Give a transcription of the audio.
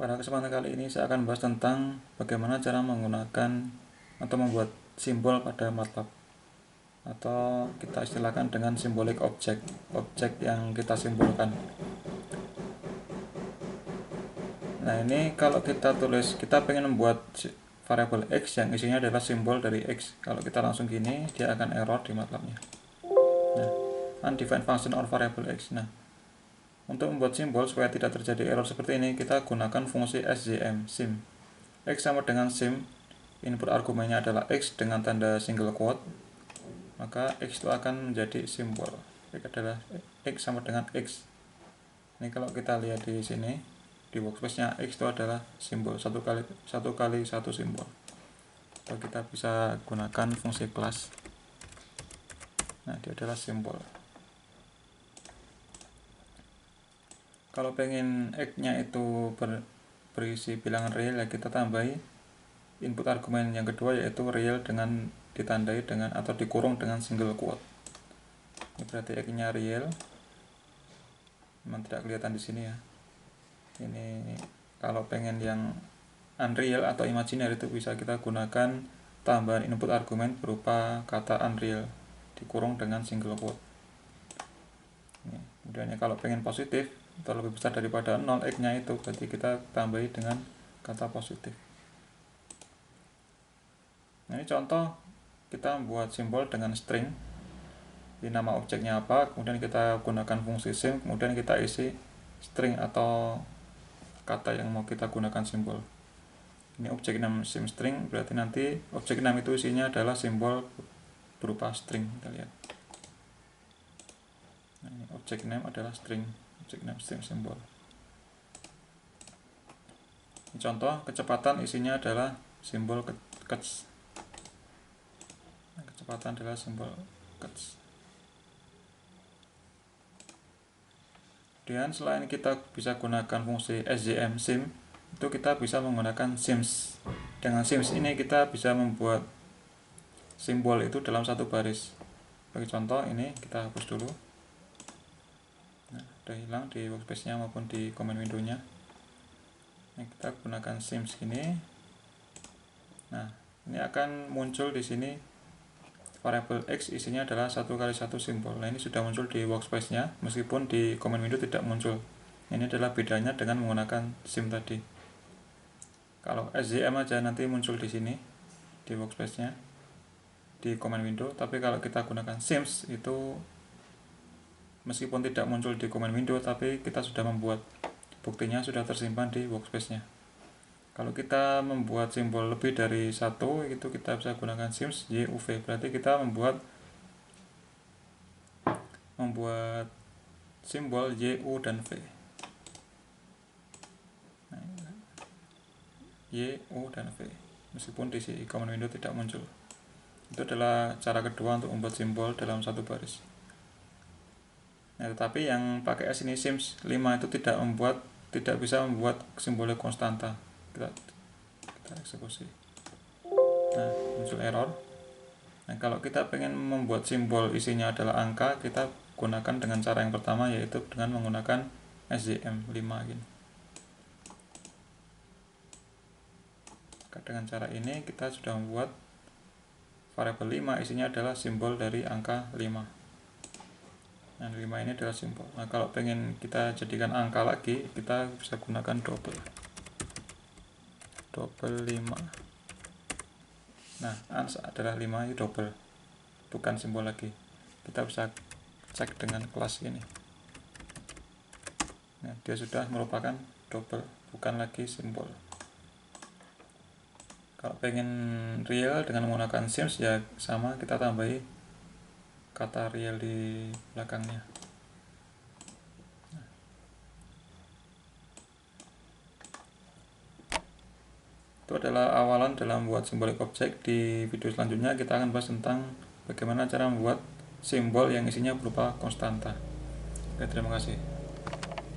Pada kesempatan kali ini saya akan membahas tentang bagaimana cara menggunakan atau membuat simbol pada MATLAB, atau kita istilahkan dengan simbolik objek yang kita simbolkan. Nah, ini kalau kita tulis, kita pengen membuat variabel X yang isinya adalah simbol dari X. Kalau kita langsung gini, dia akan error di MATLAB-nya. Nah, undefined function or variable X. Nah, untuk membuat simbol supaya tidak terjadi error seperti ini, kita gunakan fungsi sjm, sim. X sama dengan sim, input argumennya adalah X dengan tanda single quote, maka X itu akan menjadi simbol. X adalah X sama dengan X. Ini kalau kita lihat di sini, di workspace-nya X itu adalah simbol, satu kali satu simbol. Atau kita bisa gunakan fungsi kelas. Nah, dia adalah simbol. Kalau pengen X-nya itu berisi bilangan real, ya kita tambahi input argumen yang kedua, yaitu real dengan ditandai dengan atau dikurung dengan single quote. Ini berarti X-nya real. Memang tidak kelihatan di sini ya. Ini kalau pengen yang unreal atau imajiner itu bisa kita gunakan tambahan input argumen berupa kata unreal dikurung dengan single quote. Kemudian kalau pengen positif atau lebih besar daripada 0 X-nya itu, berarti kita tambahi dengan kata positif. Nah, ini contoh kita membuat simbol dengan string. Ini nama objeknya apa, kemudian kita gunakan fungsi sim, kemudian kita isi string atau kata yang mau kita gunakan simbol. Ini objek name sim string, berarti nanti objek name itu isinya adalah simbol berupa string. Kita lihat. Nah, ini objek name adalah string, objek name string simbol. Ini contoh kecepatan, isinya adalah simbol kets. Nah, kecepatan adalah simbol kets. Kemudian selain kita bisa gunakan fungsi sjm sim, itu kita bisa menggunakan sims. Dengan sims ini kita bisa membuat simbol itu dalam satu baris. Bagi contoh ini kita hapus dulu. Nah, sudah hilang di workspace-nya maupun di command window-nya. Nah, kita gunakan sims ini. Nah, ini akan muncul di sini variabel X, isinya adalah satu kali satu simbol. Nah, ini sudah muncul di workspace-nya, meskipun di command window tidak muncul. Ini adalah bedanya dengan menggunakan sim tadi. Kalau sjm aja nanti muncul di sini di workspace-nya, di command window. Tapi kalau kita gunakan sims itu meskipun tidak muncul di command window, tapi kita sudah membuat, buktinya sudah tersimpan di workspace-nya. Kalau kita membuat simbol lebih dari satu, itu kita bisa gunakan sims yuv. Berarti kita membuat simbol y, u, dan v. Nah, y, u, dan v. Meskipun di command window tidak muncul. Itu adalah cara kedua untuk membuat simbol dalam satu baris. Nah, tetapi yang pakai S ini sims 5 itu tidak bisa membuat simbolnya konstanta. Kita eksekusi. Nah, muncul error. Nah, kalau kita pengen membuat simbol isinya adalah angka, kita gunakan dengan cara yang pertama, yaitu dengan menggunakan sjm 5 gini. Dengan cara ini kita sudah membuat variabel 5, isinya adalah simbol dari angka 5. Nah, 5 ini adalah simbol. Nah, kalau pengen kita jadikan angka lagi, kita bisa gunakan double 5. Nah, ans adalah 5, ini double, bukan simbol lagi. Kita bisa cek dengan kelas ini. Nah, dia sudah merupakan double, bukan lagi simbol. Kalau pengen real dengan menggunakan sims, ya sama, kita tambahi kata real di belakangnya. Itu adalah awalan dalam membuat simbolik objek. Di video selanjutnya kita akan bahas tentang bagaimana cara membuat simbol yang isinya berupa konstanta. Oke, terima kasih.